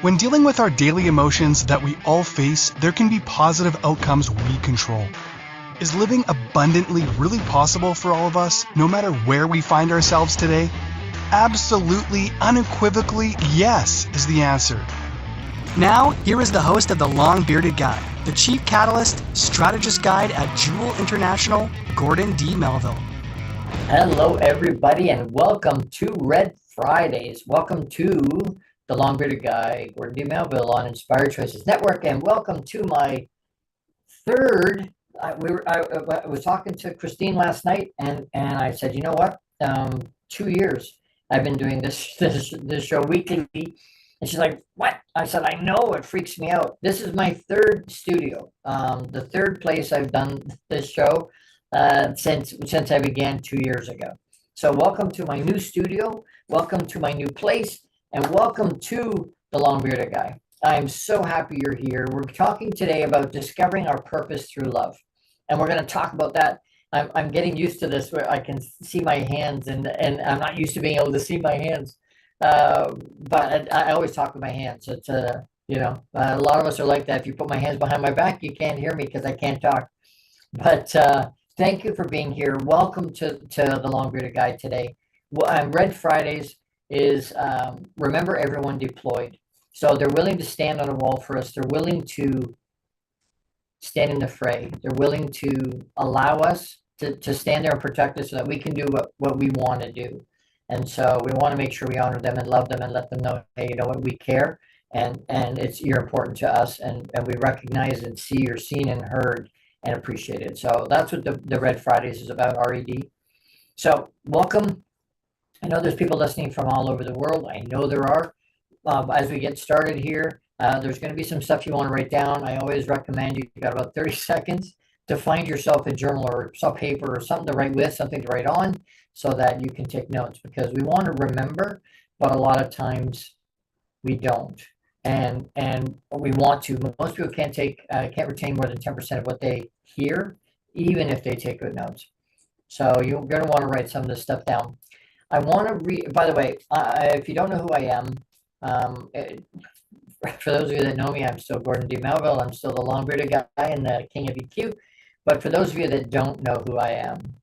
When dealing with our daily emotions that we all face, there can be positive outcomes we control. Is living abundantly really possible for all of us, no matter where we find ourselves today? Absolutely, unequivocally, yes is the answer. Now, here is the host of The Long Bearded Guy, the Chief Catalyst, Strategist Guide at Jewel International, Gordon D. Melville. Hello, everybody, and welcome to Red Fridays. Welcome to The Long Bearded Guy, Gordon D. Melville on Inspired Choices Network, and welcome to my third. I was talking to Christine last night, and I said, you know what? 2 years I've been doing this show weekly. And she's like, what? I said, I know, it freaks me out. This is my third studio, the third place I've done this show since I began 2 years ago. So welcome to my new studio, welcome to my new place, and welcome to The Long Bearded Guy. I'm so happy you're here. We're talking today about discovering our purpose through love. And we're going to talk about that. I'm getting used to this where I can see my hands, and I'm not used to being able to see my hands. But I always talk with my hands. It's a lot of us are like that. If you put my hands behind my back, you can't hear me because I can't talk. But thank you for being here. Welcome to The Long Bearded Guy today. Red Fridays is remember everyone deployed. So they're willing to stand on a wall for us. They're willing to stand in the fray. They're willing to allow us to stand there and protect us so that we can do what we want to do. And so we want to make sure we honor them and love them and let them know, hey, you know what, we care, and you're important to us, and we recognize and see you're seen and heard and appreciated. So that's what the Red Fridays is about, RED. So welcome. I know there's people listening from all over the world. I know there are. As we get started here, there's going to be some stuff you want to write down. I always recommend you got about 30 seconds to find yourself a journal or some paper or something to write with, something to write on, so that you can take notes, because we want to remember, but a lot of times we don't. And we want to. Most people can't retain more than 10% of what they hear, even if they take good notes. So you're going to want to write some of this stuff down. I want to read, by the way, if you don't know who I am, for those of you that know me, I'm still Gordon D. Melville. I'm still the Long Bearded Guy and the King of EQ. But for those of you that don't know who I am,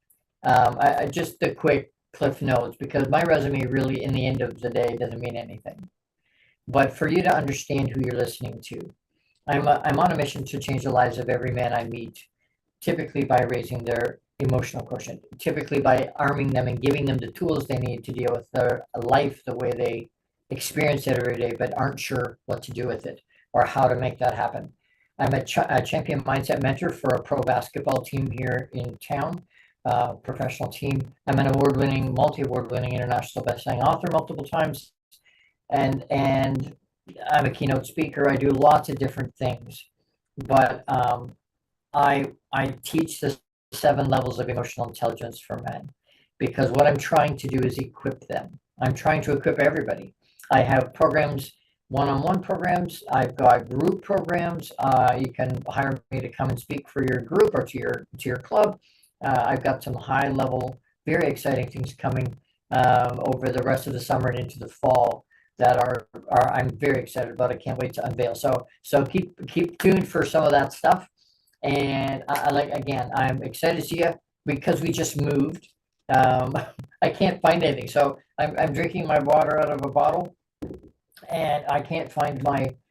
just the quick cliff notes, because my resume really, in the end of the day, doesn't mean anything. But for you to understand who you're listening to, I'm on a mission to change the lives of every man I meet, typically by raising their emotional quotient, typically by arming them and giving them the tools they need to deal with their life the way they experience it every day, but aren't sure what to do with it or how to make that happen. I'm a champion mindset mentor for a pro basketball team here in town, professional team. I'm an multi-award winning international best-selling author multiple times. And I'm a keynote speaker. I do lots of different things, but I teach the 7 levels of emotional intelligence for men, because what I'm trying to do is equip them. I'm trying to equip everybody. I have programs, one-on-one programs. I've got group programs. You can hire me to come and speak for your group or to your club. I've got some high-level, very exciting things coming over the rest of the summer and into the fall that are I'm very excited about. I can't wait to unveil. So keep tuned for some of that stuff. And I'm excited to see you, because we just moved. I can't find anything. So I'm drinking my water out of a bottle, and I can't find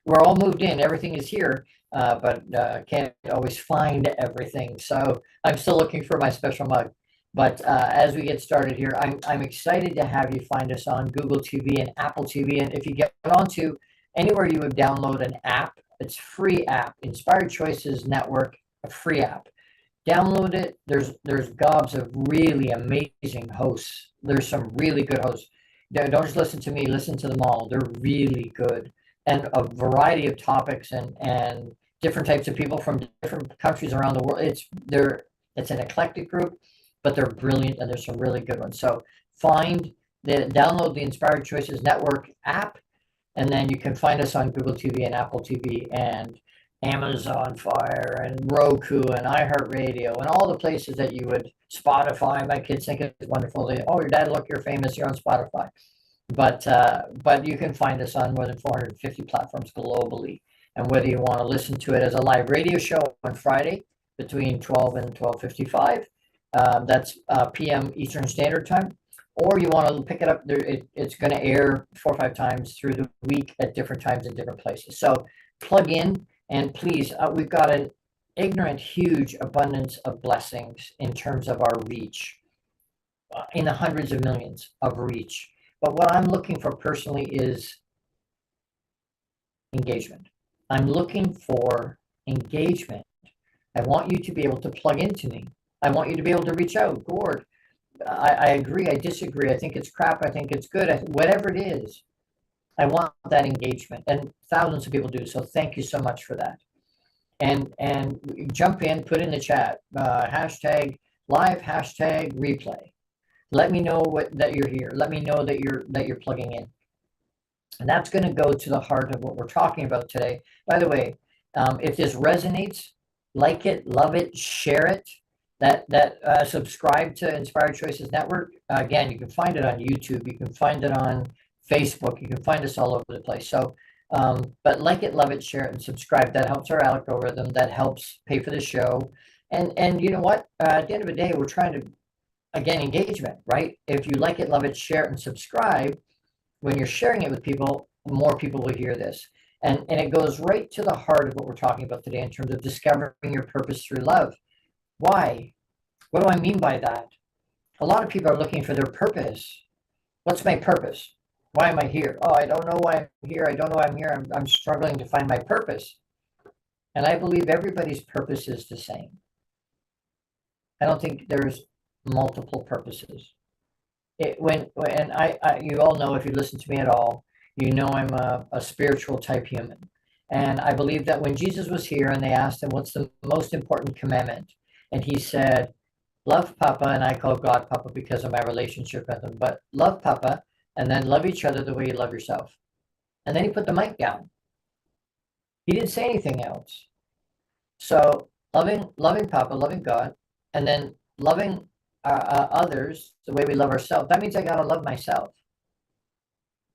we're all moved in. Everything is here, but can't always find everything. So I'm still looking for my special mug. But as we get started here, I'm excited to have you find us on Google TV and Apple TV. And if you get onto anywhere you would download an app, it's free app, Inspired Choices Network, a free app. Download it. There's gobs of really amazing hosts. There's some really good hosts. Don't just listen to me, listen to them all. They're really good. And a variety of topics and different types of people from different countries around the world. It's an eclectic group, but they're brilliant, and there's some really good ones. So download the Inspired Choices Network app, and then you can find us on Google TV and Apple TV and Amazon Fire and Roku and iHeartRadio and all the places that you would, Spotify. My kids think it's wonderful. Your dad, look, you're famous, you're on Spotify. But you can find us on more than 450 platforms globally. And whether you want to listen to it as a live radio show on Friday between 12 and 12:55, that's p.m. Eastern Standard Time, or you want to pick it up there, it's going to air 4 or 5 times through the week at different times in different places. So plug in, and please, we've got an ignorant, huge abundance of blessings in terms of our reach, in the hundreds of millions of reach. But what I'm looking for personally is engagement. I'm looking for engagement. I want you to be able to plug into me. I want you to be able to reach out. Gord, I agree, I disagree, I think it's crap, I think it's good, whatever it is. I want that engagement, and thousands of people do. So thank you so much for that. And jump in, put in the chat, hashtag live, hashtag replay. Let me know that you're here. Let me know that you're plugging in. And that's going to go to the heart of what we're talking about today. By the way, if this resonates, like it, love it, share it. Subscribe to Inspired Choices Network. Again, you can find it on YouTube. You can find it on Facebook. You can find us all over the place. So, but like it, love it, share it, and subscribe. That helps our algorithm. That helps pay for the show. And you know what? At the end of the day, we're trying to, again, engagement, right? If you like it, love it, share it, and subscribe, when you're sharing it with people, more people will hear this. And it goes right to the heart of what we're talking about today in terms of discovering your purpose through love. Why? What do I mean by that? A lot of people are looking for their purpose. What's my purpose? Why am I here? Oh, I don't know why I'm here. I don't know why I'm here. I'm struggling to find my purpose. And I believe everybody's purpose is the same. I don't think there's multiple purposes. You all know, if you listen to me at all, you know I'm a spiritual type human. And I believe that when Jesus was here and they asked him, what's the most important commandment? And he said, love Papa, and I call God Papa because of my relationship with him, but love Papa, and then love each other the way you love yourself. And then he put the mic down. He didn't say anything else. So loving Papa, loving God, and then loving others the way we love ourselves. That means I got to love myself.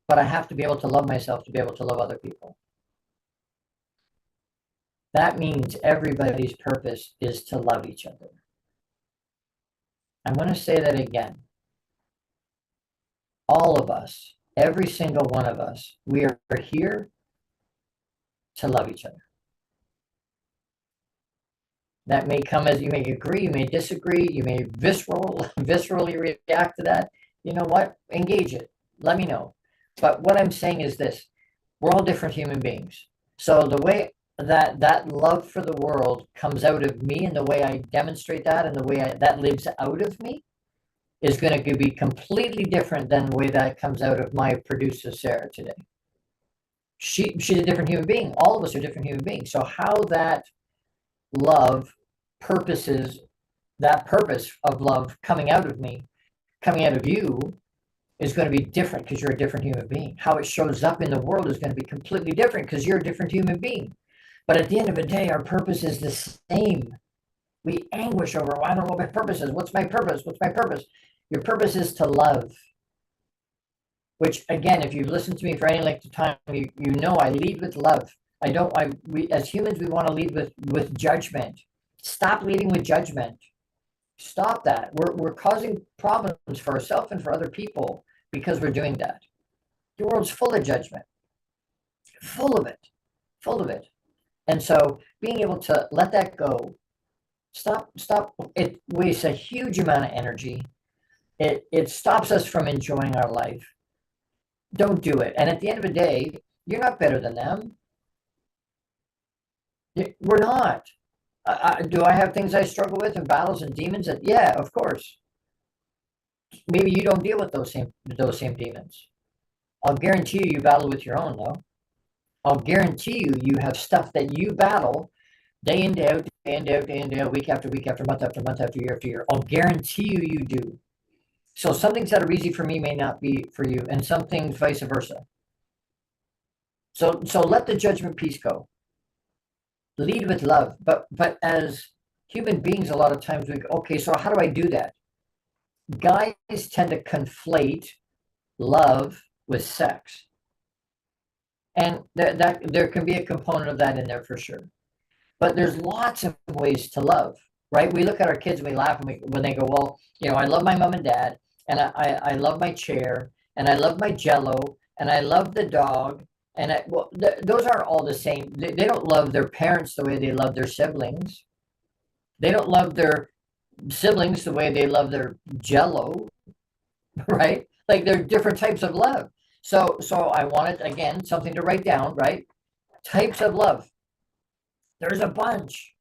But I have to be able to love myself to be able to love other people. That means everybody's purpose is to love each other. I'm going to say that again. All of us, every single one of us, we are here to love each other. That may come as you may agree, you may disagree, you may viscerally react to that. You know what? Engage it. Let me know. But what I'm saying is this: we're all different human beings. So the way that love for the world comes out of me, and the way I demonstrate that, and the way that lives out of me, is going to be completely different than the way that comes out of my producer, Sarah, today. She's a different human being. All of us are different human beings. So how that love purposes, that purpose of love coming out of me, coming out of you, is going to be different because you're a different human being. How it shows up in the world is going to be completely different because you're a different human being. But at the end of the day, our purpose is the same. We anguish over, well, I don't know what my purpose is. What's my purpose? What's my purpose? Your purpose is to love. Which, again, if you've listened to me for any length of time, you know I lead with love. We as humans, we want to lead with judgment. Stop leading with judgment. Stop that. We're causing problems for ourselves and for other people because we're doing that. The world's full of judgment. Full of it. And so being able to let that go, stop. It wastes a huge amount of energy. It stops us from enjoying our life. Don't do it. And at the end of the day, you're not better than them. We're not. Do I have things I struggle with and battles and demons? Yeah, of course. Maybe you don't deal with those same demons. I'll guarantee you battle with your own, though. I'll guarantee you have stuff that you battle day in, day out, day in, day out, day in, day out, week after week after month after month after year after year. I'll guarantee you do. So some things that are easy for me may not be for you, and some things vice versa. So let the judgment piece go. Lead with love. But as human beings, a lot of times we go, okay, so how do I do that? Guys tend to conflate love with sex. And that there can be a component of that in there for sure. But there's lots of ways to love, right? We look at our kids and we laugh when they go, well, I love my mom and dad, and I love my chair, and I love my Jello, and I love the dog, and those aren't all the same. They don't love their parents the way they love their siblings. They don't love their siblings the way they love their Jello, right? Like they're different types of love. So I wanted, again, something to write down, right? Types of love. There's a bunch.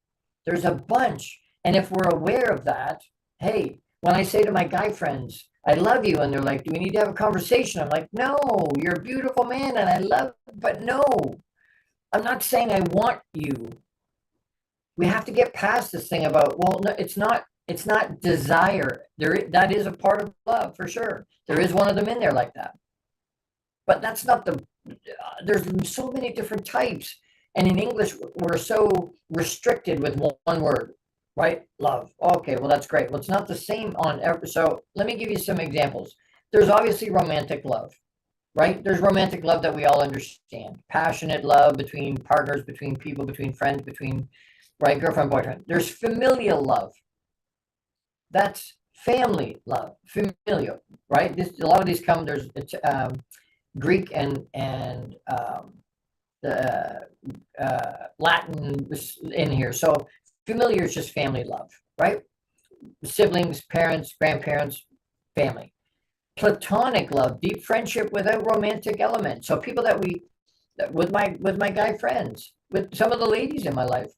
There's a bunch. And if we're aware of that, hey, when I say to my guy friends, I love you, and they're like, do we need to have a conversation? I'm like, no, you're a beautiful man and I love, but no, I'm not saying I want you. We have to get past this thing about, well, no, it's not desire. That is a part of love for sure. There is one of them in there like that. But that's not there's so many different types. And in English, we're so restricted with one word, right? Love. Okay, well, that's great. Well, it's not the same on every. So let me give you some examples. There's obviously romantic love, right? There's romantic love that we all understand. Passionate love between partners, between people, between friends, right, girlfriend, boyfriend. There's familial love. That's family love, familial, right? A lot of these come, there's Greek and Latin in here. So familiar is just family love, right? Siblings, parents, grandparents, family. Platonic love, deep friendship without romantic element. So people with my guy friends, with some of the ladies in my life,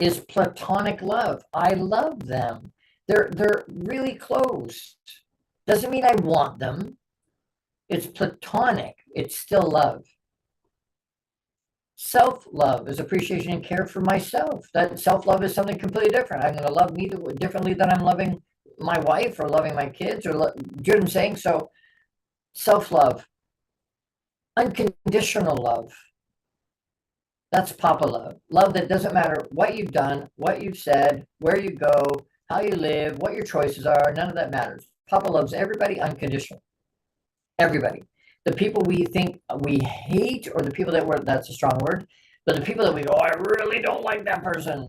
is platonic love. I love them. They're really close. Doesn't mean I want them. It's platonic. It's still love. Self-love is appreciation and care for myself. That self-love is something completely different. I'm going to love me differently than I'm loving my wife or loving my kids. Do you know what I'm saying? So self-love. Unconditional love. That's Papa love. Love that doesn't matter what you've done, what you've said, where you go, how you live, what your choices are. None of that matters. Papa loves everybody unconditional. Everybody. The people we think we hate, or the people that's a strong word, but the people that we go, I really don't like that person.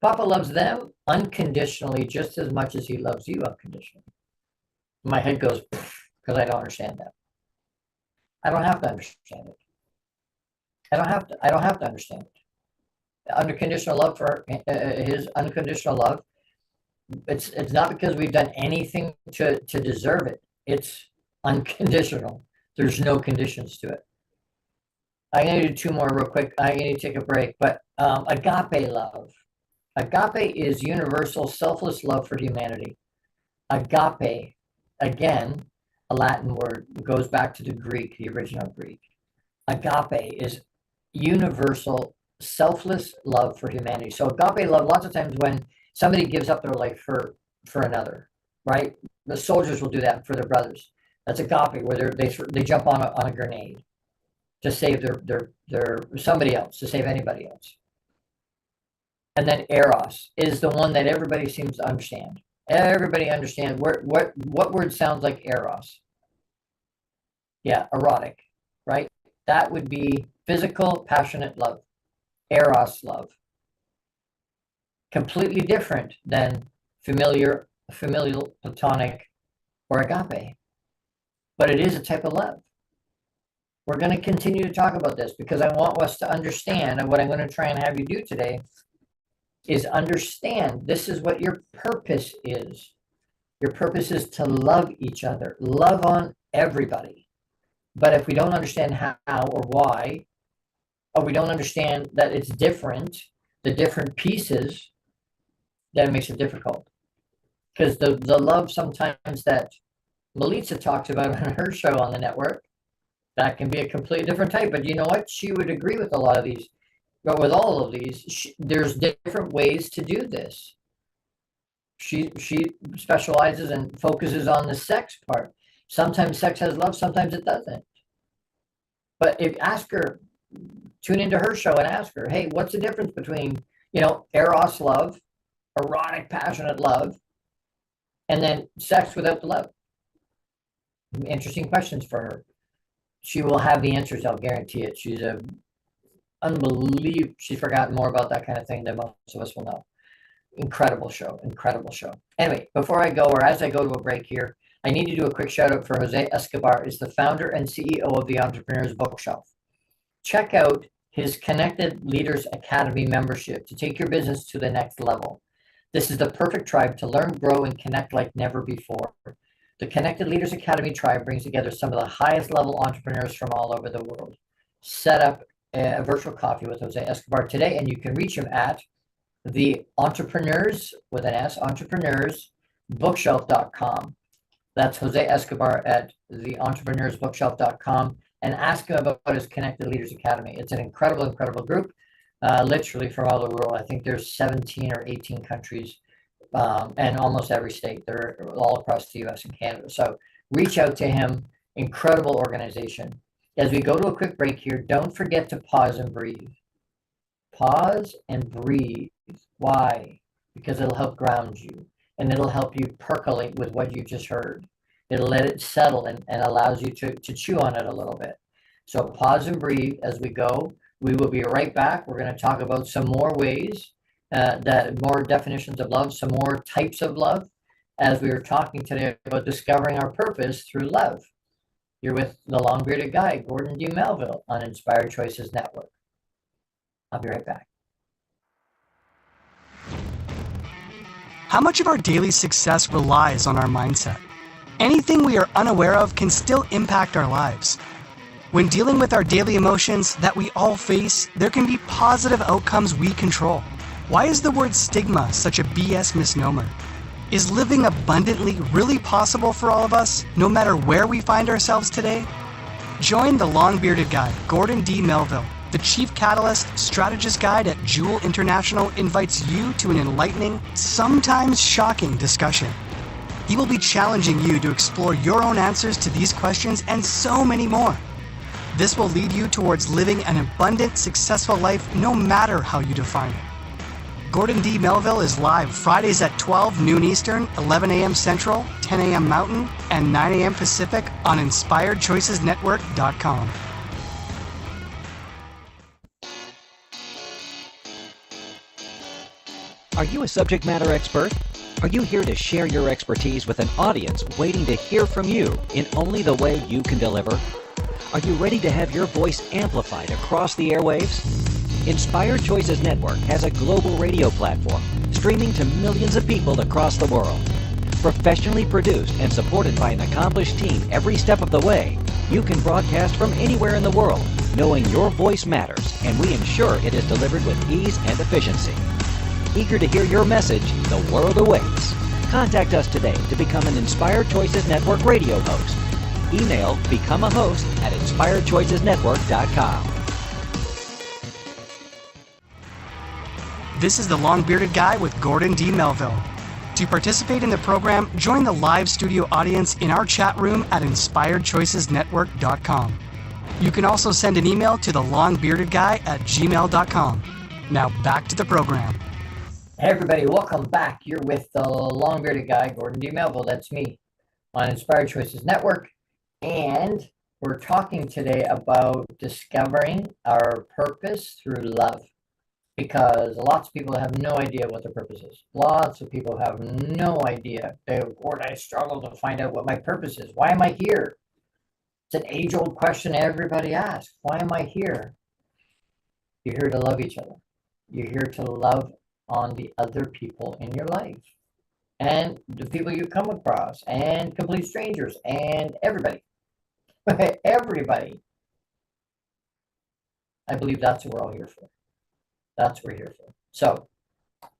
Papa loves them unconditionally just as much as he loves you unconditionally. My head goes, because I don't understand that. I don't have to understand it. I don't have to understand it. Unconditional love for his unconditional love. It's not because we've done anything to deserve it. It's unconditional. There's no conditions to it. I'm going to do two more real quick. I'm going to take a break. But agape love. Agape is universal, selfless love for humanity. Agape, again, a Latin word, goes back to the Greek, the original Greek. Agape is universal, selfless love for humanity. So agape love, lots of times when somebody gives up their life for another, right? The soldiers will do that for their brothers. That's agape, where they jump on a grenade to save their somebody else, to save anybody else. And then eros is the one that everybody seems to understand. Everybody understands what word sounds like eros. Yeah, erotic, right? That would be physical, passionate love. Eros love. Completely different than familial, platonic, or agape. But it is a type of love. We're going to continue to talk about this because I want us to understand, and what I'm going to try and have you do today is understand this is what your purpose is. Your purpose is to love each other, love on everybody. But if we don't understand how or why, or we don't understand that it's different, the different pieces, then it makes it difficult. Because the love sometimes that Melissa talks about on her show on the network, that can be a completely different type. But you know what? She would agree with a lot of these. But with all of these, there's different ways to do this. She specializes and focuses on the sex part. Sometimes sex has love, sometimes it doesn't. But if ask her, tune into her show and ask her, hey, what's the difference between, eros love, erotic, passionate love, and then sex without the love? interesting questions for her. She will have the answers, I'll guarantee it. She's she's forgotten more about that kind of thing than most of us will know. Incredible show, incredible show. Anyway, before I go, or as I go to a break here, I need to do a quick shout out for Jose Escobar, is the founder and CEO of the Entrepreneur's Bookshelf. Check out his Connected Leaders Academy membership to take your business to the next level. This is the perfect tribe to learn, grow, and connect like never before. The Connected Leaders Academy tribe brings together some of the highest level entrepreneurs from all over the world. Set up a virtual coffee with Jose Escobar today, and you can reach him at the Entrepreneurs, with an S, entrepreneursbookshelf.com. That's Jose Escobar at theentrepreneursbookshelf.com, and ask him about his Connected Leaders Academy. It's an incredible, incredible group, literally from all over the world. I think there's 17 or 18 countries, and almost every state. They're all across the US and Canada. So reach out to him. Incredible organization. As we go to a quick break here, don't forget to pause and breathe. Pause and breathe. Why? Because it'll help ground you, and it'll help you percolate with what you just heard. It'll let it settle and allows you to chew on it a little bit. So pause and breathe as we go. We will be right back. We're going to talk about some more ways, more definitions of love, some more types of love, as we were talking today about discovering our purpose through love. You're with the long-bearded guy, Gordon D. Melville, on Inspired Choices Network. I'll be right back. How much of our daily success relies on our mindset? Anything we are unaware of can still impact our lives. When dealing with our daily emotions that we all face, there can be positive outcomes we control. Why is the word stigma such a BS misnomer? Is living abundantly really possible for all of us, no matter where we find ourselves today? Join the long-bearded guy, Gordon D. Melville. The Chief Catalyst Strategist Guide at Jewel International invites you to an enlightening, sometimes shocking discussion. He will be challenging you to explore your own answers to these questions and so many more. This will lead you towards living an abundant, successful life no matter how you define it. Gordon D. Melville is live Fridays at 12 noon Eastern, 11 a.m. Central, 10 a.m. Mountain, and 9 a.m. Pacific on InspiredChoicesNetwork.com. Are you a subject matter expert? Are you here to share your expertise with an audience waiting to hear from you in only the way you can deliver? Are you ready to have your voice amplified across the airwaves? Inspired Choices Network has a global radio platform streaming to millions of people across the world. Professionally produced and supported by an accomplished team every step of the way, you can broadcast from anywhere in the world, knowing your voice matters, and we ensure it is delivered with ease and efficiency. Eager to hear your message, the world awaits. Contact us today to become an Inspired Choices Network radio host. Email become a host at inspiredchoicesnetwork.com. This is the long-bearded guy with Gordon D. Melville. To participate in the program, join the live studio audience in our chat room at inspiredchoicesnetwork.com. You can also send an email to the longbeardedguy@gmail.com. Now back to the program. Hey everybody, welcome back. You're with the long-bearded guy, Gordon D. Melville. That's me on Inspired Choices Network. And we're talking today about discovering our purpose through love. Because lots of people have no idea what their purpose is. Lots of people have no idea. Gordon, I struggle to find out what my purpose is. Why am I here? It's an age-old question everybody asks. Why am I here? You're here to love each other. You're here to love on the other people in your life, and the people you come across, and complete strangers, and everybody. Everybody. I believe that's what we're all here for. That's what we're here for. So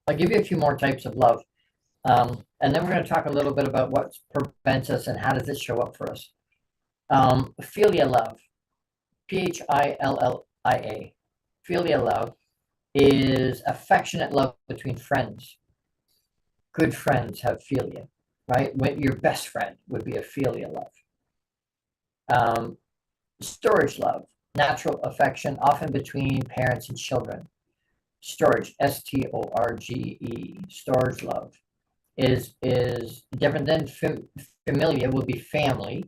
I'll give you a few more types of love, and then we're going to talk a little bit about what prevents us and how does it show up for us. Philia love, P-H-I-L-L-I-A. Philia love is affectionate love between friends. Good friends have philia, right? Your best friend would be a philia love. Storage love, natural affection, often between parents and children. Storage, S-T-O-R-G-E, storage love is different than familia, would be family.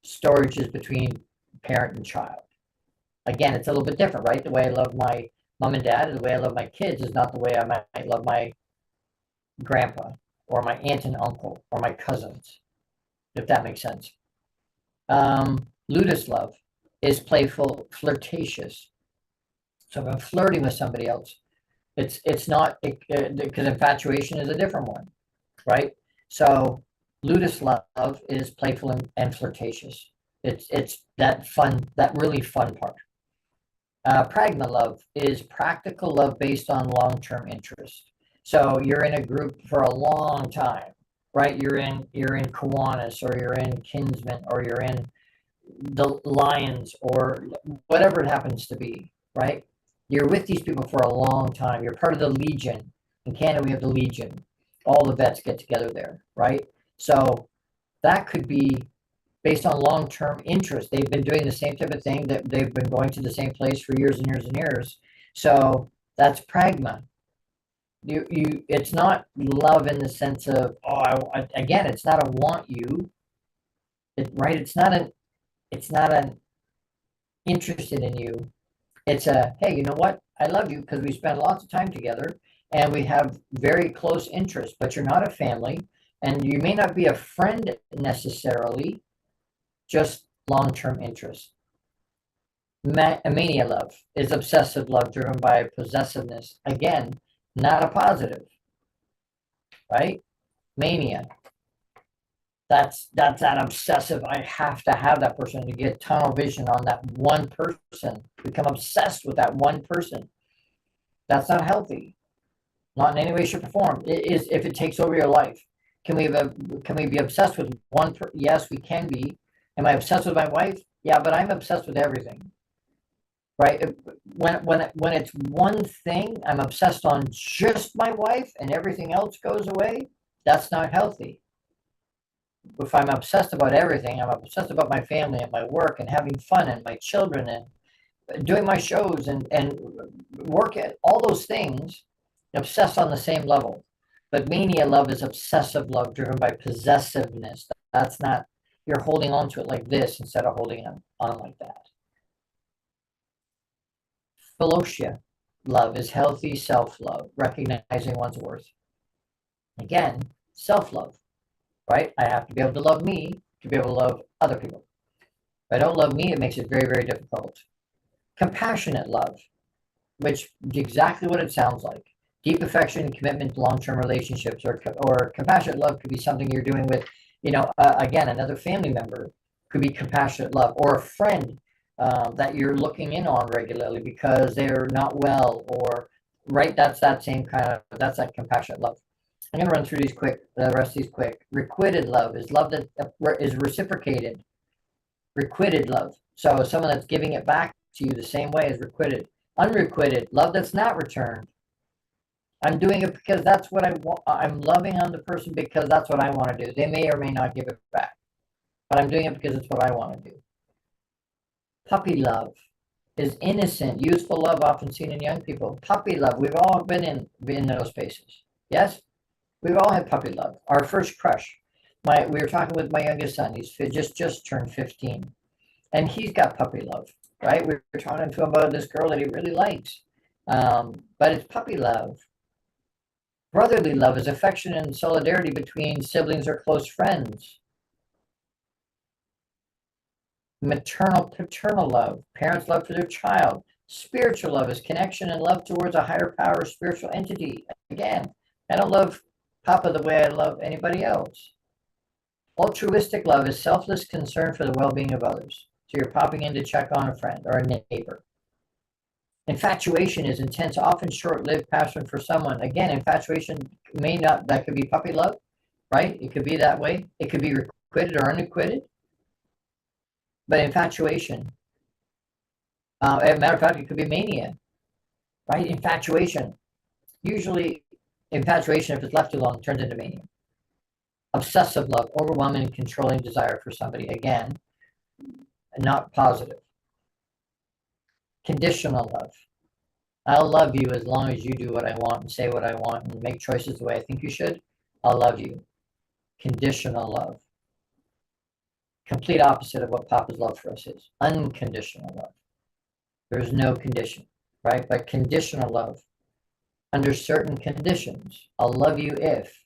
storage is between parent and child. Again, it's a little bit different, right? The way I love my mom and dad and the way I love my kids is not the way I might love my grandpa or my aunt and uncle or my cousins, if that makes sense. Ludus love is playful, flirtatious. So if I'm flirting with somebody else, it's not, because infatuation is a different one, right? So ludus love is playful and flirtatious. It's that fun, that really fun part. Pragma love is practical love based on long-term interest. So you're in a group for a long time, right? You're in Kiwanis, or you're in Kinsman, or you're in the Lions, or whatever it happens to be, right? You're with these people for a long time. You're part of the Legion. In Canada, we have the Legion. All the vets get together there, right? So that could be based on long-term interest. They've been doing the same type of thing, that they've been going to the same place for years and years and years. So that's pragma. It's not love in the sense of, again, it's not a want you, right? It's not an interested in you. It's a, hey, you know what? I love you because we spend lots of time together and we have very close interests, but you're not a family and you may not be a friend necessarily, just long-term interest. Mania love is obsessive love driven by possessiveness. Again, not a positive, right? Mania. That's that obsessive. I have to have that person, to get tunnel vision on that one person, become obsessed with that one person. That's not healthy. Not in any way, shape, or form. It is if it takes over your life. Can we be obsessed with one? Yes, we can be. Am I obsessed with my wife? Yeah, but I'm obsessed with everything. Right? When it's one thing, I'm obsessed on just my wife and everything else goes away. That's not healthy. If I'm obsessed about everything, I'm obsessed about my family and my work and having fun and my children and doing my shows and work at all those things, obsessed on the same level. But mania love is obsessive love driven by possessiveness. That's not, you're holding on to it like this instead of holding on like that. Philotia love is healthy self-love, recognizing one's worth. Again, self-love, right? I have to be able to love me to be able to love other people. If I don't love me, it makes it very, very difficult. Compassionate love, which is exactly what it sounds like. Deep affection, commitment to long-term relationships, or compassionate love could be something you're doing with, again, another family member. Could be compassionate love, or a friend that you're looking in on regularly because they're not well, or right. That's that compassionate love. I'm going to run through the rest of these quick. Requited love is love that is reciprocated. Requited love. So someone that's giving it back to you the same way as requited. Unrequited, love that's not returned. I'm doing it because that's what I want. I'm loving on the person because that's what I want to do. They may or may not give it back, but I'm doing it because it's what I want to do. Puppy love is innocent, youthful love often seen in young people. Puppy love, we've all been in those spaces. Yes? We've all had puppy love. Our first crush. We were talking with my youngest son. He's just turned 15. And he's got puppy love, right? We were talking to him about this girl that he really likes. But it's puppy love. Brotherly love is affection and solidarity between siblings or close friends. Maternal, paternal love, parents' love for their child. Spiritual love is connection and love towards a higher power or spiritual entity. Again, I don't love Papa the way I love anybody else. Altruistic love is selfless concern for the well-being of others. So you're popping in to check on a friend or a neighbor. Infatuation is intense, often short-lived passion for someone. Again, infatuation that could be puppy love, right? It could be that way. It could be requited or unrequited. But infatuation, as a matter of fact, it could be mania, right? Infatuation. Usually, infatuation, if it's left too long, turns into mania. Obsessive love, overwhelming and controlling desire for somebody. Again, not positive. Conditional love. I'll love you as long as you do what I want and say what I want and make choices the way I think you should. I'll love you. Conditional love. Complete opposite of what Papa's love for us is. Unconditional love. There's no condition, right? But conditional love, under certain conditions, I'll love you if.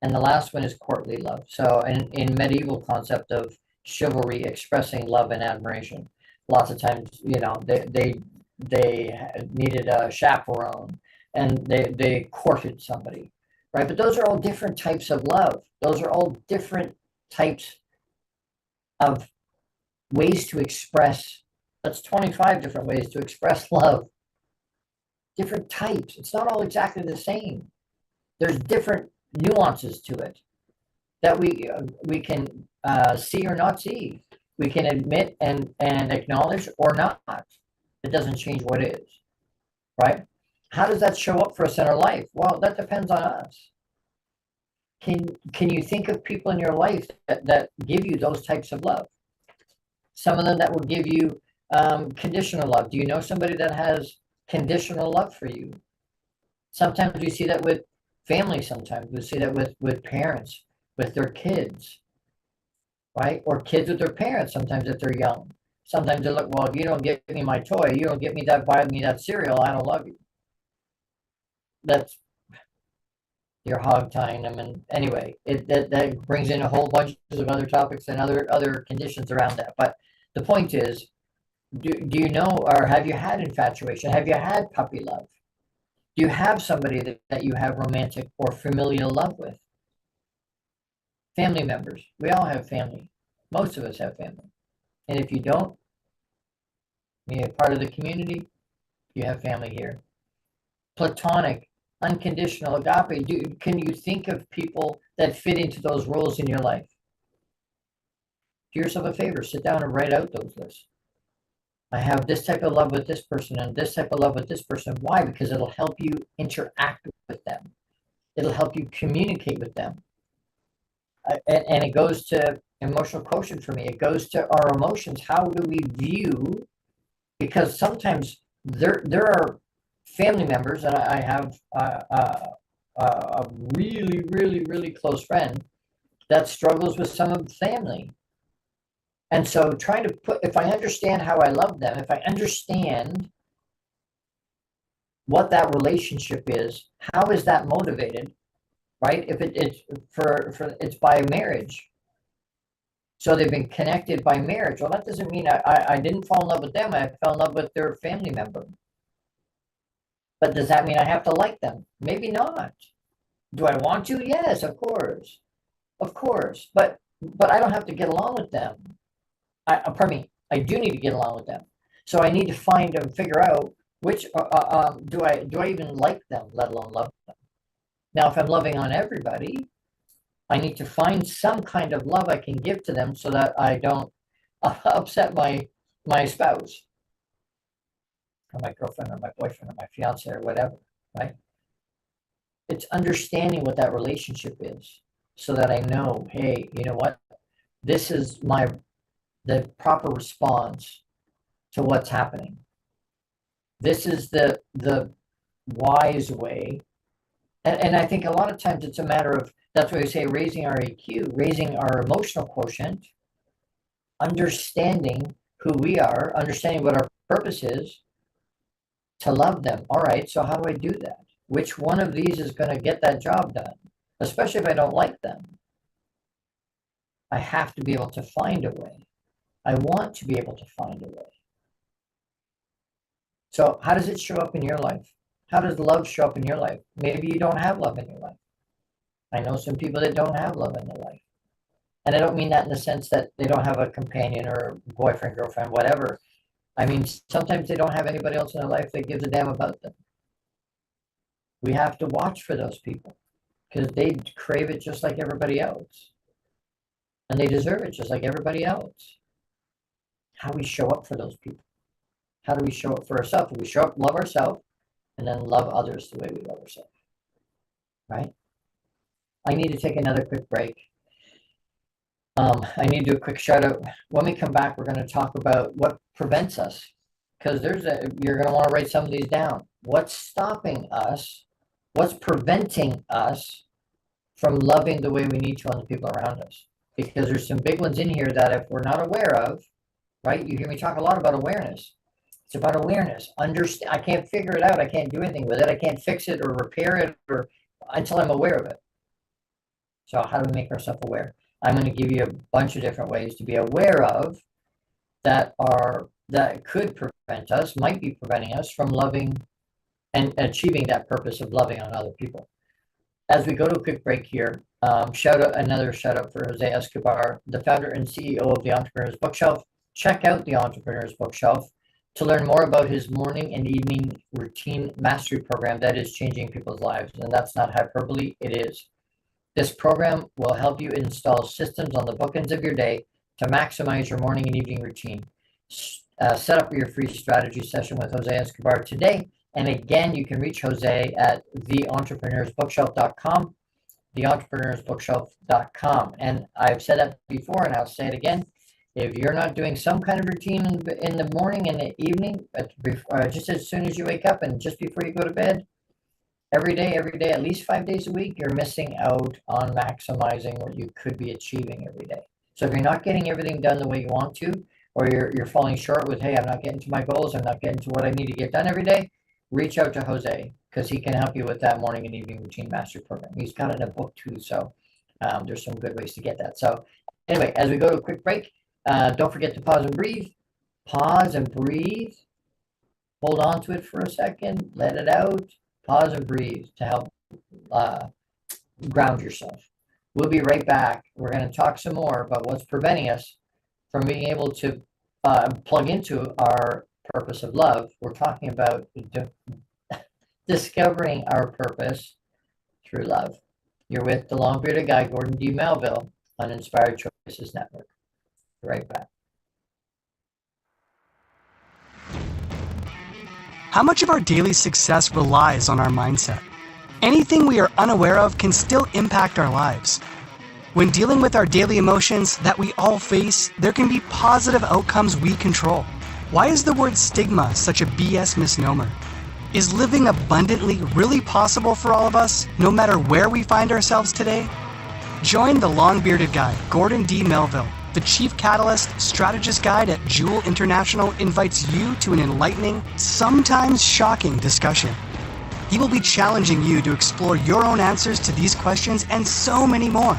And the last one is courtly love. So in medieval concept of chivalry, expressing love and admiration, lots of times, they needed a chaperone and they courted somebody, right? But those are all different types of love. Those are all different types of ways to express. That's 25 different ways to express love. Different types. It's not all exactly the same. There's different nuances to it that we can see or not see. We can admit and acknowledge or not. It doesn't change what is, right? How does that show up for us in our life? Well, that depends on us. Can you think of people in your life that give you those types of love? Some of them that will give you conditional love. Do you know somebody that has conditional love for you? Sometimes we see that with family. Sometimes we see that with parents, with their kids, right? Or kids with their parents, sometimes if they're young. Sometimes they look, well, if you don't give me my toy, you don't get me that, buy me that cereal, I don't love you. That's, you're hog tying them. And anyway, that brings in a whole bunch of other topics and other conditions around that. But the point is, do you know, or have you had infatuation? Have you had puppy love? Do you have somebody that you have romantic or familial love with? Family members. We all have family. Most of us have family. And if you don't, you're part of the community, you have family here. Platonic, unconditional, agape. Can you think of people that fit into those roles in your life? Do yourself a favor, sit down and write out those lists. I have this type of love with this person and this type of love with this person. Why? Because it'll help you interact with them. It'll help you communicate with them. And it goes to emotional quotient for me. It goes to our emotions. How do we view? Because sometimes there are family members, and I have a really, really, really close friend that struggles with some of the family. And so trying to if I understand how I love them, if I understand what that relationship is, how is that motivated, right? If it's by marriage. So they've been connected by marriage. Well, that doesn't mean I didn't fall in love with them. I fell in love with their family member. But does that mean I have to like them? Maybe not. Do I want to? Yes, of course. Of course. But I don't have to get along with them. I do need to get along with them. So I need to find and figure out which do I even like them, let alone love them. Now, if I'm loving on everybody, I need to find some kind of love I can give to them so that I don't upset my spouse or my girlfriend or my boyfriend or my fiance or whatever, right? It's understanding what that relationship is so that I know, hey, you know what? This is the proper response to what's happening. This is the wise way. And I think a lot of times it's a matter of, that's why we say raising our EQ, raising our emotional quotient, understanding who we are, understanding what our purpose is, to love them. All right, so how do I do that? Which one of these is going to get that job done? Especially if I don't like them. I have to be able to find a way. I want to be able to find a way. So how does it show up in your life? How does love show up in your life? Maybe you don't have love in your life. I know some people that don't have love in their life. And I don't mean that in the sense that they don't have a companion or boyfriend, girlfriend, whatever. I mean, sometimes they don't have anybody else in their life that gives a damn about them. We have to watch for those people because they crave it just like everybody else. And they deserve it just like everybody else. How we show up for those people. How do we show up for ourselves? We show up, love ourselves, and then love others the way we love ourselves. Right? I need to take another quick break. I need to do a quick shout out. When we come back, we're going to talk about what prevents us. Because you're going to want to write some of these down. What's stopping us? What's preventing us from loving the way we need to on the people around us? because there's some big ones in here that if we're not aware of, right? You hear me talk a lot about awareness. It's about awareness. Understand. I can't figure it out. I can't do anything with it. I can't fix it or repair it or until I'm aware of it. So how do we make ourselves aware? I'm going to give you a bunch of different ways to be aware of that could prevent us, might be preventing us from loving and achieving that purpose of loving on other people. As we go to a quick break here, another shout out for Jose Escobar, the founder and CEO of the Entrepreneur's Bookshelf. Check out the Entrepreneur's Bookshelf to learn more about his morning and evening routine mastery program that is changing people's lives. And that's not hyperbole, it is. This program will help you install systems on the bookends of your day to maximize your morning and evening routine. Set up your free strategy session with Jose Escobar today. And again, you can reach Jose at theentrepreneursbookshelf.com, theentrepreneursbookshelf.com. And I've said that before, and I'll say it again. If you're not doing some kind of routine in the morning and the evening, just as soon as you wake up and just before you go to bed, every day, at least 5 days a week, you're missing out on maximizing what you could be achieving every day. So if you're not getting everything done the way you want to, or you're falling short with, hey, I'm not getting to my goals, I'm not getting to what I need to get done every day, reach out to Jose, because he can help you with that morning and evening routine mastery program. He's got it in a book too, so there's some good ways to get that. So anyway, as we go to a quick break, don't forget to pause and breathe. Pause and breathe. Hold on to it for a second. Let it out. Pause and breathe to help ground yourself. We'll be right back. We're going to talk some more about what's preventing us from being able to plug into our purpose of love. We're talking about discovering our purpose through love. You're with the long-bearded guy, Gordon D. Melville, on Inspired Choices Network. Be right back. How much of our daily success relies on our mindset? Anything we are unaware of can still impact our lives. When dealing with our daily emotions that we all face, there can be positive outcomes we control. Why is the word stigma such a BS misnomer? Is living abundantly really possible for all of us, no matter where we find ourselves today? Join the long-bearded guy, Gordon D. Melville. The Chief Catalyst Strategist Guide at Jewel International invites you to an enlightening, sometimes shocking discussion. He will be challenging you to explore your own answers to these questions and so many more.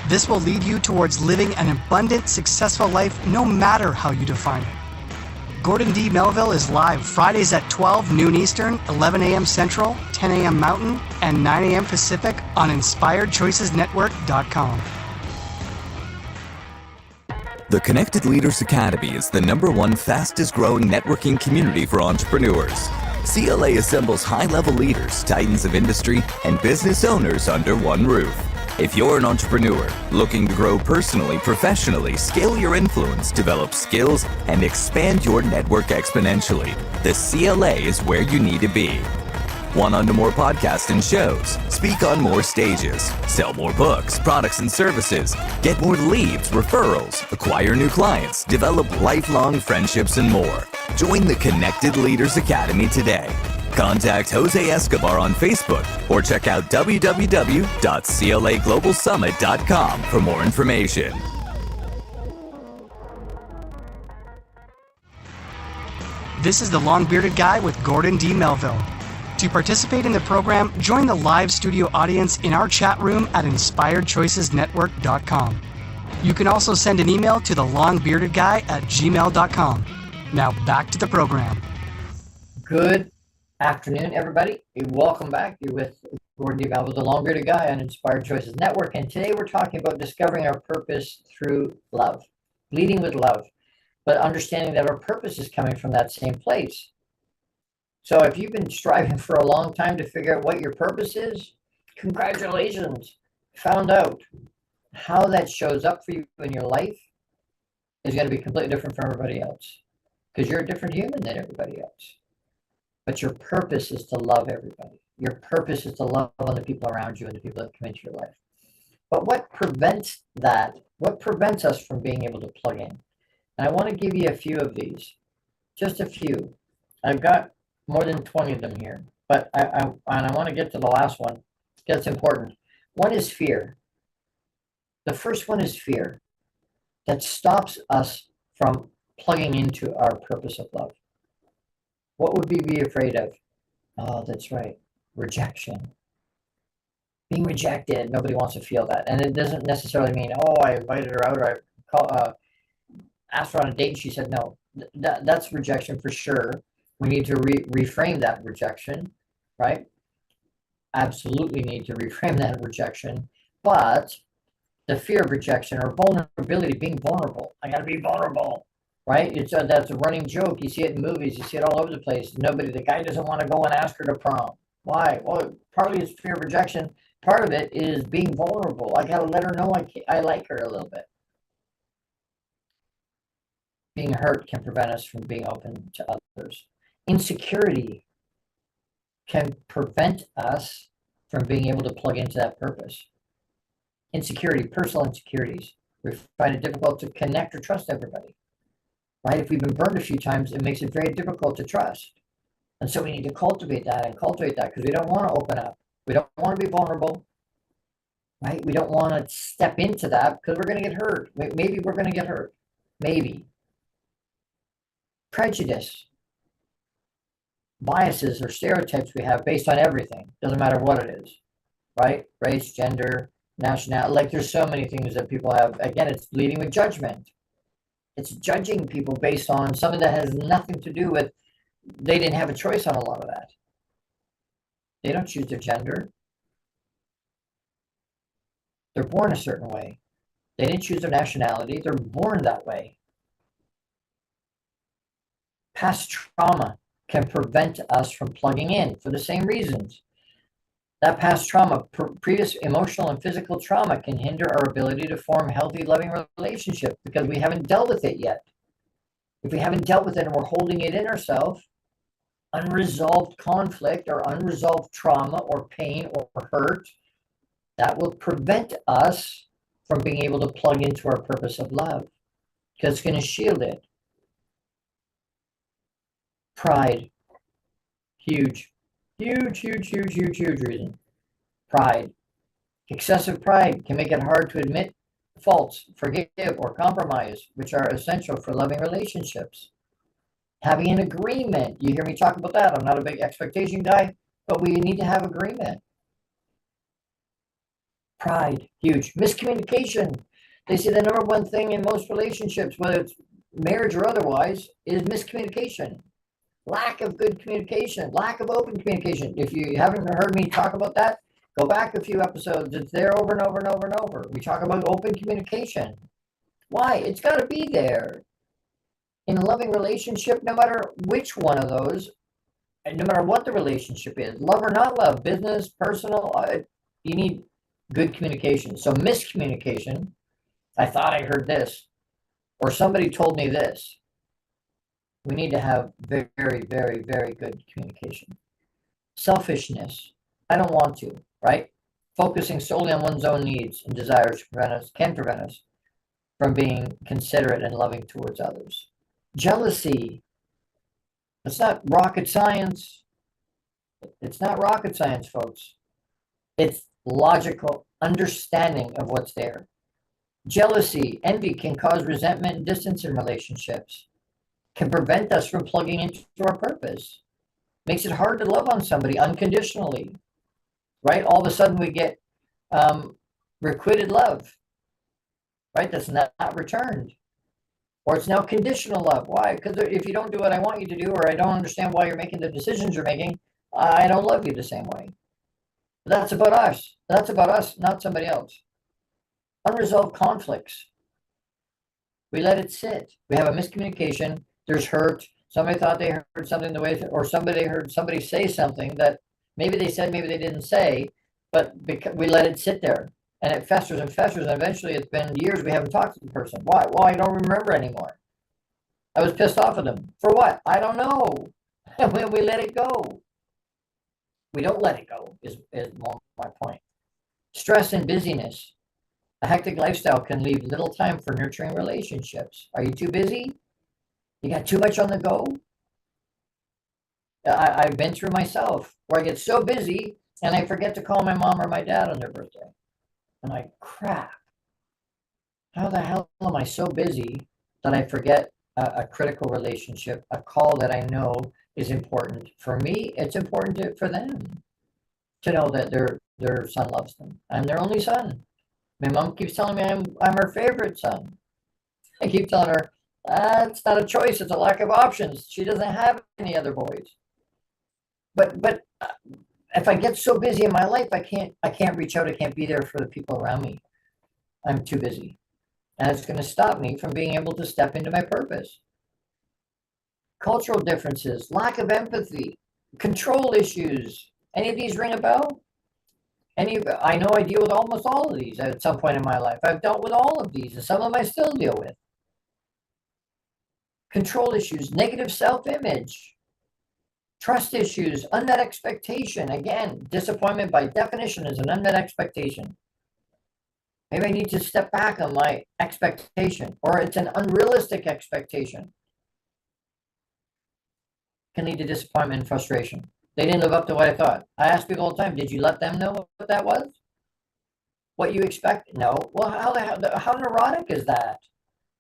This will lead you towards living an abundant, successful life no matter how you define it. Gordon D. Melville is live Fridays at 12 noon Eastern, 11 a.m. Central, 10 a.m. Mountain, and 9 a.m. Pacific on InspiredChoicesNetwork.com. The Connected Leaders Academy is the #1 fastest growing networking community for entrepreneurs. CLA assembles high-level leaders, titans of industry, and business owners under one roof. If you're an entrepreneur looking to grow personally, professionally, scale your influence, develop skills, and expand your network exponentially, the CLA is where you need to be. Want on to more podcasts and shows, speak on more stages, sell more books, products, and services, get more leads, referrals, acquire new clients, develop lifelong friendships, and more. Join the Connected Leaders Academy today. Contact Jose Escobar on Facebook or check out www.claglobalsummit.com for more information. This is the long-bearded guy with Gordon D. Melville. To participate in the program, join the live studio audience in our chat room at InspiredChoicesNetwork.com. You can also send an email to thelongbeardedguy@gmail.com. Now back to the program. Good afternoon, everybody. Welcome back. You're with Gordon D. Melville, the long-bearded guy on Inspired Choices Network. And today we're talking about discovering our purpose through love, leading with love, but understanding that our purpose is coming from that same place. So if you've been striving for a long time to figure out what your purpose is, congratulations, found out. How that shows up for you in your life is going to be completely different from everybody else, because you're a different human than everybody else. But your purpose is to love everybody. Your purpose is to love on the people around you and the people that come into your life. But what prevents that? What prevents us from being able to plug in? And I want to give you a few of these, just a few. I've got more than 20 of them here, but I want to get to the last one. That's important. One is fear. The first one is fear that stops us from plugging into our purpose of love. What would we be afraid of? Oh, that's right. Rejection. Being rejected. Nobody wants to feel that. And it doesn't necessarily mean, oh, I invited her out or I asked her on a date and she said no. That's rejection for sure. We need to reframe that rejection, right? Absolutely need to reframe that rejection. But the fear of rejection or vulnerability, being vulnerable. I got to be vulnerable, right? That's a running joke. You see it in movies. You see it all over the place. The guy doesn't want to go and ask her to prom. Why? Well, partly it's fear of rejection. Part of it is being vulnerable. I got to let her know I like her a little bit. Being hurt can prevent us from being open to others. Insecurity can prevent us from being able to plug into that purpose. Insecurity, personal insecurities. We find it difficult to connect or trust everybody, right? If we've been burned a few times, it makes it very difficult to trust. And so we need to cultivate that because we don't want to open up. We don't want to be vulnerable, right? We don't want to step into that because we're going to get hurt. Maybe we're going to get hurt. Maybe. Prejudice. Biases or stereotypes we have based on everything. Doesn't matter what it is, right? Race, gender, nationality. Like there's so many things that people have. Again, it's leading with judgment. It's judging people based on something that has nothing to do with, they didn't have a choice on a lot of that. They don't choose their gender. They're born a certain way. They didn't choose their nationality. They're born that way. Past trauma can prevent us from plugging in for the same reasons. That past trauma, previous emotional and physical trauma, can hinder our ability to form healthy, loving relationships because we haven't dealt with it yet. If we haven't dealt with it and we're holding it in ourselves, unresolved conflict or unresolved trauma or pain or hurt, that will prevent us from being able to plug into our purpose of love because it's going to shield it. Pride. Huge reason. Pride. Excessive pride can make it hard to admit faults, forgive, or compromise, which are essential for loving relationships. Having an agreement. You hear me talk about that. I'm not a big expectation guy, but we need to have agreement. Pride. Huge. Miscommunication. They say the number one thing in most relationships, whether it's marriage or otherwise, is miscommunication. Lack of good communication, lack of open communication. If you haven't heard me talk about that, go back a few episodes. It's there over and over and over and over. We talk about open communication. Why? It's got to be there. In a loving relationship, no matter which one of those, and no matter what the relationship is, love or not love, business, personal, you need good communication. So miscommunication, I thought I heard this, or somebody told me this. We need to have very, very, very good communication. Selfishness. I don't want to, right? Focusing solely on one's own needs and desires can prevent us from being considerate and loving towards others. Jealousy. It's not rocket science. It's not rocket science, folks. It's logical understanding of what's there. Jealousy, envy can cause resentment and distance in relationships. Can prevent us from plugging into our purpose. Makes it hard to love on somebody unconditionally, right? All of a sudden we get requited love, right? That's not returned. Or it's now conditional love. Why? Because if you don't do what I want you to do, or I don't understand why you're making the decisions you're making, I don't love you the same way. But that's about us. That's about us, not somebody else. Unresolved conflicts. We let it sit. We have a miscommunication. There's hurt. Somebody thought they heard something the way, or somebody heard somebody say something that maybe they said, maybe they didn't say, but because we let it sit there and it festers and festers. And eventually it's been years we haven't talked to the person. Why? Well, I don't remember anymore. I was pissed off at them. For what? I don't know. We let it go. We don't let it go is more my point. Stress and busyness. A hectic lifestyle can leave little time for nurturing relationships. Are you too busy? You got too much on the go? I've been through myself where I get so busy and I forget to call my mom or my dad on their birthday. I'm like, crap. How the hell am I so busy that I forget a critical relationship, a call that I know is important for me? It's important for them to know that their son loves them. I'm their only son. My mom keeps telling me I'm her favorite son. I keep telling her it's not a choice; it's a lack of options. She doesn't have any other boys. But if I get so busy in my life, I can't reach out. I can't be there for the people around me. I'm too busy, and it's going to stop me from being able to step into my purpose. Cultural differences, lack of empathy, control issues. Any of these ring a bell? I know I deal with almost all of these at some point in my life. I've dealt with all of these, and some of them I still deal with. Control issues, negative self-image, trust issues, unmet expectation. Again, disappointment by definition is an unmet expectation. Maybe I need to step back on my expectation, or it's an unrealistic expectation. Can lead to disappointment and frustration. They didn't live up to what I thought. I ask people all the time, did you let them know what that was? What you expect? No. Well, how neurotic is that?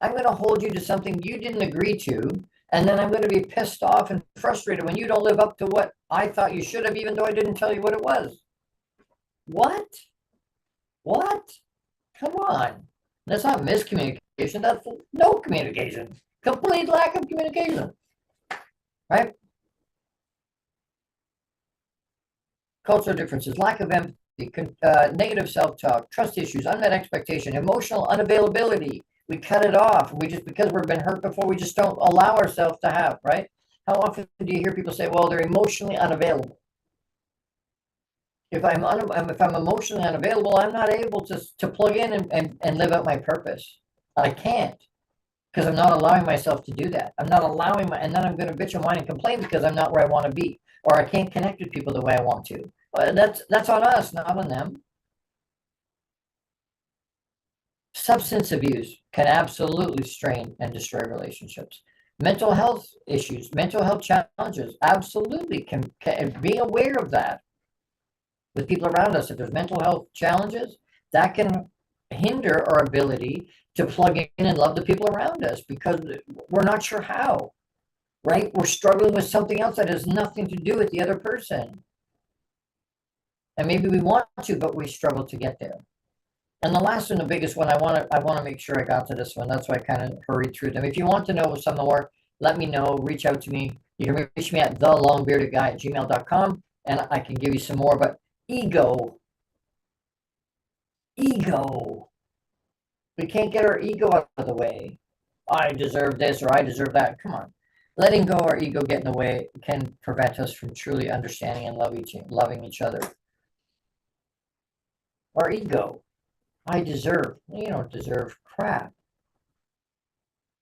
I'm going to hold you to something you didn't agree to, and then I'm going to be pissed off and frustrated when you don't live up to what I thought you should have, even though I didn't tell you what it was. What? Come on. That's not miscommunication. That's no communication. Complete lack of communication. Right? Cultural differences, lack of empathy, negative self-talk, trust issues, unmet expectation, emotional unavailability. We cut it off. We just, because we've been hurt before, we just don't allow ourselves to have, right? How often do you hear people say, well, they're emotionally unavailable? If I'm emotionally unavailable, I'm not able to plug in and live out my purpose. I can't, because I'm not allowing myself to do that. I'm not allowing and then I'm going to bitch and whine and complain because I'm not where I want to be, or I can't connect with people the way I want to. That's on us, not on them. Substance abuse can absolutely strain and destroy relationships. Mental health issues, mental health challenges, absolutely can be aware of that with people around us. If there's mental health challenges, that can hinder our ability to plug in and love the people around us because we're not sure how, right? We're struggling with something else that has nothing to do with the other person. And maybe we want to, but we struggle to get there. And the last and the biggest one, I want to make sure I got to this one. That's why I kind of hurried through them. If you want to know some more, let me know. Reach out to me. You can reach me at thelongbeardedguy@gmail.com, and I can give you some more. But ego. We can't get our ego out of the way. I deserve this or I deserve that. Come on. Letting go of our ego get in the way can prevent us from truly understanding and loving each other. Our ego. I deserve. You don't deserve crap.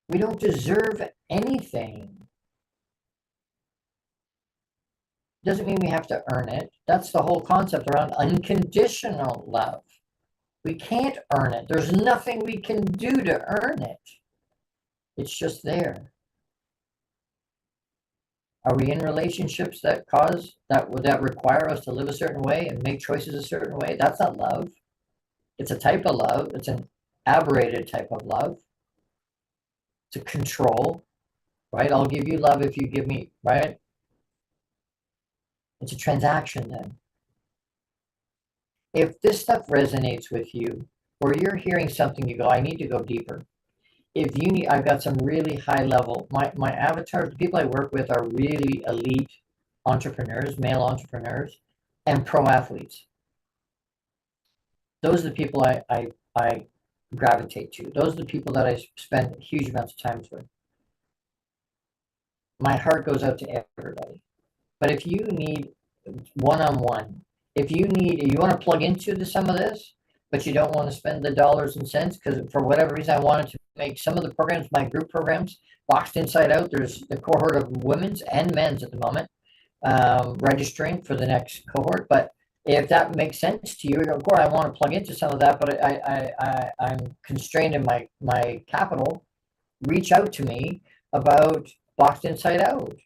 We don't deserve anything. Doesn't mean we have to earn it. That's the whole concept around unconditional love. We can't earn it. There's nothing we can do to earn it. It's just there. Are we in relationships that require us to live a certain way and make choices a certain way? That's not love. It's a type of love. It's an aberrated type of love. It's a control, right? I'll give you love if you give me, right? It's a transaction then. If this stuff resonates with you, or you're hearing something, you go, I need to go deeper. If you need, I've got some really high level, my avatar, the people I work with are really elite entrepreneurs, male entrepreneurs, and pro athletes. Those are the people I gravitate to. Those are the people that I spend huge amounts of time with. My heart goes out to everybody. But if you need one-on-one, if you want to plug into some of this, but you don't want to spend the dollars and cents, because for whatever reason I wanted to make some of the programs, my group programs, boxed inside out. There's the cohort of women's and men's at the moment registering for the next cohort. But if that makes sense to you, of course, I want to plug into some of that, but I'm constrained in my capital. Reach out to me about Boxed Inside Out.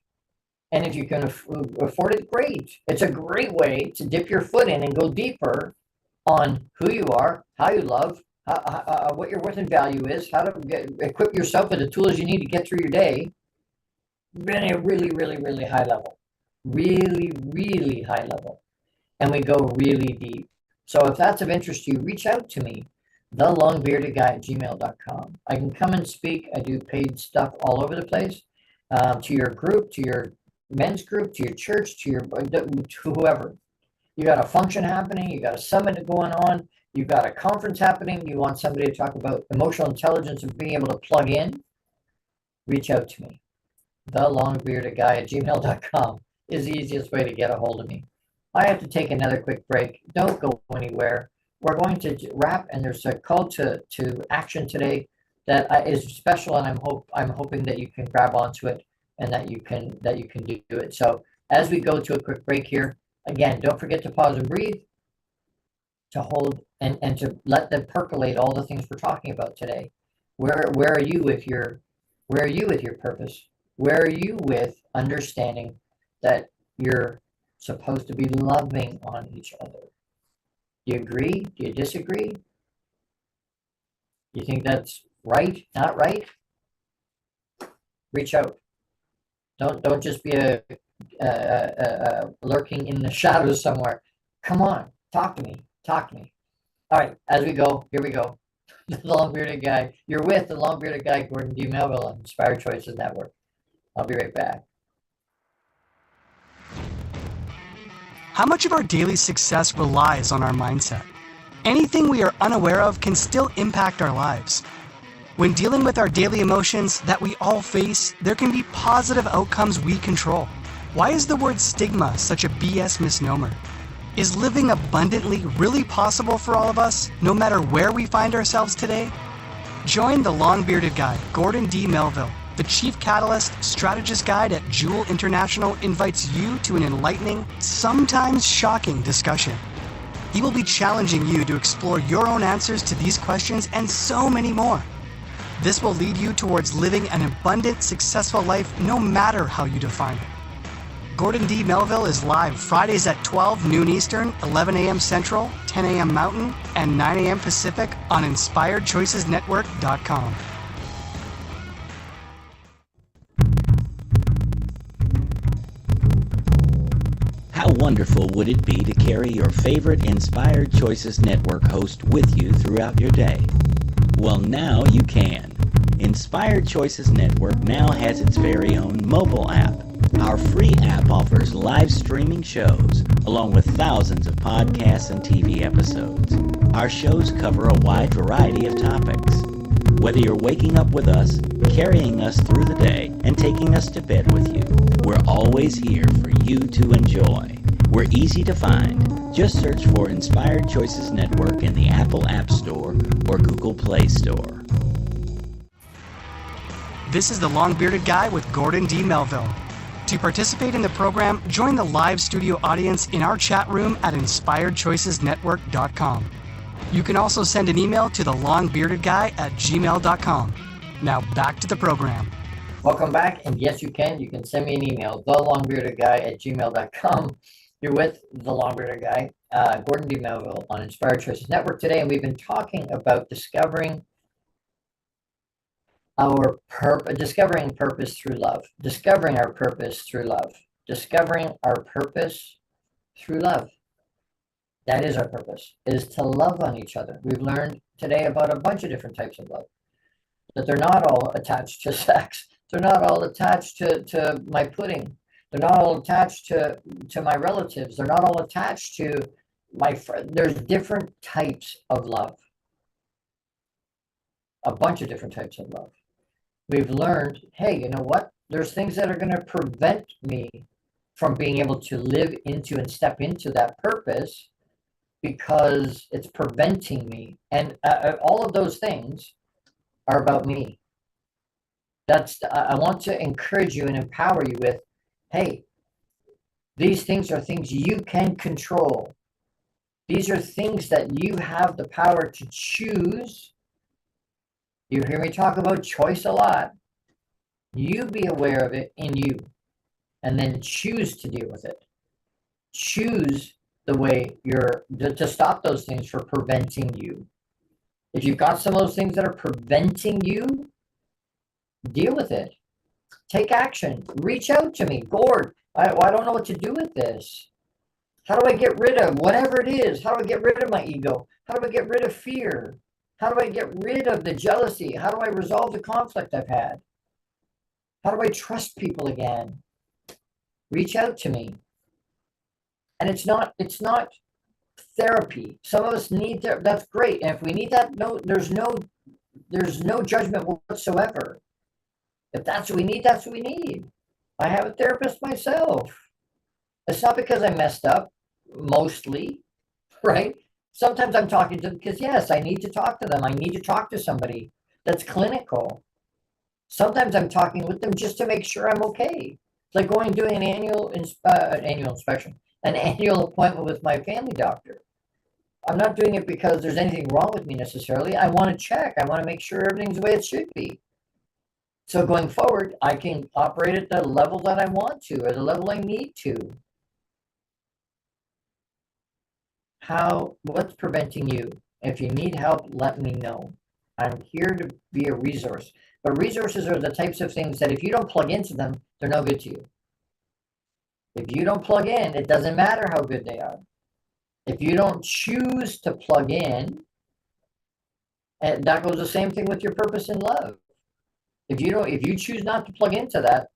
And if you can afford it, great. It's a great way to dip your foot in and go deeper on who you are, how you love, what your worth and value is, how to equip yourself with the tools you need to get through your day, really, really, really, really high level. Really, really high level. And we go really deep. So if that's of interest to you, reach out to me, thelongbeardedguy@gmail.com. I can come and speak. I do paid stuff all over the place, to your group, to your men's group, to your church, to whoever. You got a function happening, you got a summit going on, you got a conference happening, you want somebody to talk about emotional intelligence and being able to plug in, reach out to me. thelongbeardedguy@gmail.com is the easiest way to get a hold of me. I have to take another quick break. Don't go anywhere. We're going to wrap, and there's a call to action today that is special, and I'm hoping that you can grab onto it and that you can do it. So as we go to a quick break here, again, don't forget to pause and breathe, to hold and to let them percolate all the things we're talking about today. Where are you with your purpose? Where are you with understanding that you're supposed to be loving on each other? Do you agree? Do you disagree? You think that's right? Not right? Reach out. Don't just be a lurking in the shadows somewhere. Come on, talk to me. Talk to me. All right, as we go, here we go. The Long Bearded Guy. You're with the Long Bearded Guy, Gordon D. Melville on Inspired Choices Network. I'll be right back. How much of our daily success relies on our mindset? Anything we are unaware of can still impact our lives. When dealing with our daily emotions that we all face, there can be positive outcomes we control. Why is the word stigma such a BS misnomer? Is living abundantly really possible for all of us, no matter where we find ourselves today? Join the Long-Bearded Guy, Gordon D. Melville. The Chief Catalyst Strategist Guide at Jewel International invites you to an enlightening, sometimes shocking discussion. He will be challenging you to explore your own answers to these questions and so many more. This will lead you towards living an abundant, successful life no matter how you define it. Gordon D. Melville is live Fridays at 12 noon Eastern, 11 a.m. Central, 10 a.m. Mountain, and 9 a.m. Pacific on InspiredChoicesNetwork.com. How wonderful would it be to carry your favorite Inspired Choices Network host with you throughout your day? Well, now you can. Inspired Choices Network now has its very own mobile app. Our free app offers live streaming shows, along with thousands of podcasts and TV episodes. Our shows cover a wide variety of topics. Whether you're waking up with us, carrying us through the day, and taking us to bed with you, we're always here for you to enjoy. We're easy to find. Just search for Inspired Choices Network in the Apple App Store or Google Play Store. This is the Long-Bearded Guy with Gordon D. Melville. To participate in the program, join the live studio audience in our chat room at InspiredChoicesNetwork.com. You can also send an email to thelongbeardedguy@gmail.com. Now back to the program. Welcome back, and yes, you can. You can send me an email, thelongbeardedguy@gmail.com. You're with the Long-Bearded Guy, Gordon D. Melville on Inspired Choices Network today, and we've been talking about discovering purpose through love, discovering our purpose through love, discovering our purpose through love. That is our purpose, is to love on each other. We've learned today about a bunch of different types of love, that they're not all attached to sex. They're not all attached to my pudding. They're not all attached to my relatives. They're not all attached to my friend. There's different types of love. A bunch of different types of love. We've learned, hey, you know what? There's things that are going to prevent me from being able to live into and step into that purpose because it's preventing me. And all of those things are about me. I want to encourage you and empower you with, hey, these things are things you can control. These are things that you have the power to choose. You hear me talk about choice a lot. You be aware of it in you, and then choose to deal with it. Choose the way to stop those things from preventing you. If you've got some of those things that are preventing you, deal with it. Take action. Reach out to me. Gord, I don't know what to do with this. How do I get rid of whatever it is? How do I get rid of my ego? How do I get rid of fear? How do I get rid of the jealousy? How do I resolve the conflict I've had? How do I trust people again? Reach out to me. And it's not therapy. Some of us need therapy. That's great. And if we need that, there's no judgment whatsoever. If that's what we need, that's what we need. I have a therapist myself. It's not because I messed up, mostly, right? Sometimes I'm talking to them because, yes, I need to talk to them. I need to talk to somebody that's clinical. Sometimes I'm talking with them just to make sure I'm okay. It's like going and doing an annual inspection, an annual appointment with my family doctor. I'm not doing it because there's anything wrong with me necessarily. I want to check. I want to make sure everything's the way it should be. So going forward, I can operate at the level that I want to, or the level I need to. What's preventing you? If you need help, let me know. I'm here to be a resource. But resources are the types of things that if you don't plug into them, they're no good to you. If you don't plug in, it doesn't matter how good they are. If you don't choose to plug in, and that goes the same thing with your purpose in love. If you choose not to plug into that,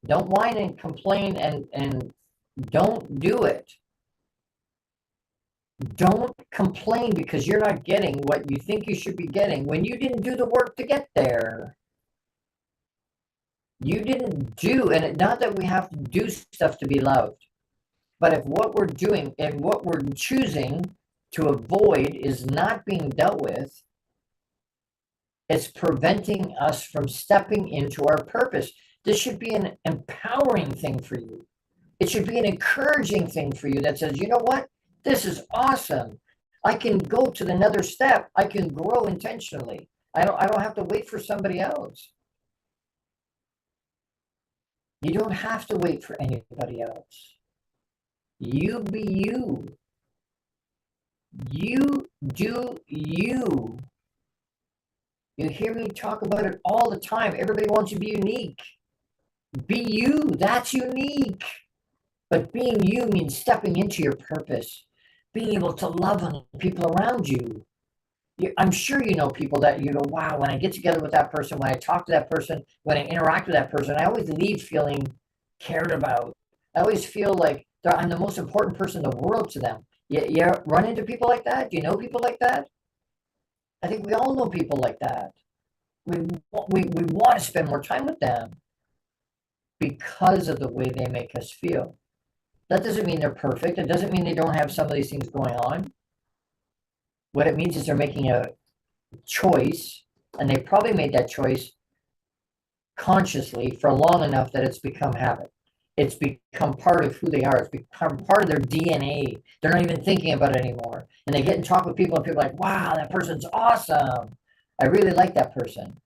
don't whine and complain and don't do it. Don't complain because you're not getting what you think you should be getting when you didn't do the work to get there. You didn't do, and not that we have to do stuff to be loved, but if what we're doing and what we're choosing to avoid is not being dealt with, it's preventing us from stepping into our purpose. This should be an empowering thing for you. It should be an encouraging thing for you that says, you know what? This is awesome. I can go to another step. I can grow intentionally. I don't have to wait for somebody else. You don't have to wait for anybody else. You be you. You do you. You hear me talk about it all the time. Everybody wants you to be unique. Be you. That's unique. But being you means stepping into your purpose. Being able to love on people around you. I'm sure you know people that you go, wow, when I get together with that person, when I talk to that person, when I interact with that person, I always leave feeling cared about. I always feel like I'm the most important person in the world to them. You run into people like that? Do you know people like that? I think we all know people like that. We want to spend more time with them because of the way they make us feel. That doesn't mean they're perfect. It doesn't mean they don't have some of these things going on. What it means is they're making a choice, and they probably made that choice consciously for long enough that it's become habit. It's become part of who they are. It's become part of their DNA. They're not even thinking about it anymore. And they get and talk with people, and people are like, wow, that person's awesome. I really like that person.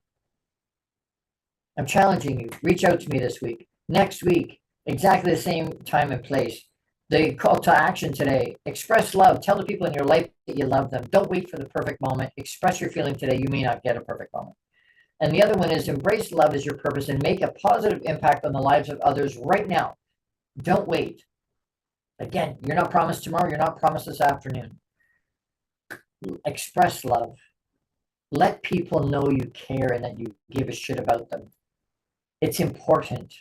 I'm challenging you. Reach out to me this week. Next week, exactly the same time and place. The call to action today, express love. Tell the people in your life that you love them. Don't wait for the perfect moment. Express your feeling today. You may not get a perfect moment. And the other one is embrace love as your purpose and make a positive impact on the lives of others right now. Don't wait. Again, you're not promised tomorrow. You're not promised this afternoon. Express love. Let people know you care and that you give a shit about them. It's important.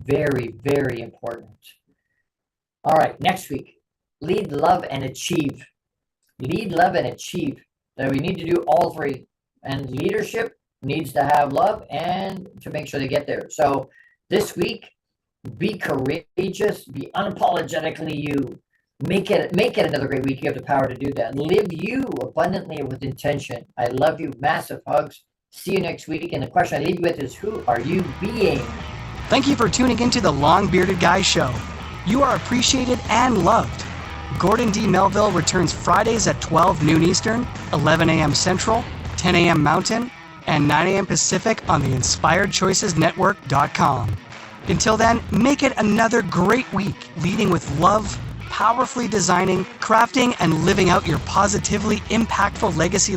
Very, very important. All right, next week, lead, love, and achieve. Lead, love, and achieve. So we need to do all three. And leadership needs to have love and to make sure they get there. So this week, be courageous, be unapologetically you. Make it another great week. You have the power to do that. Live you abundantly with intention. I love you. Massive hugs. See you next week. And the question I leave you with is, who are you being? Thank you for tuning into the Long Bearded Guy Show. You are appreciated and loved. Gordon D. Melville returns Fridays at 12 noon Eastern, 11 a.m. Central, 10 a.m. Mountain, and 9 a.m. Pacific on the InspiredChoicesNetwork.com. Until then, make it another great week, leading with love, powerfully designing, crafting, and living out your positively impactful legacy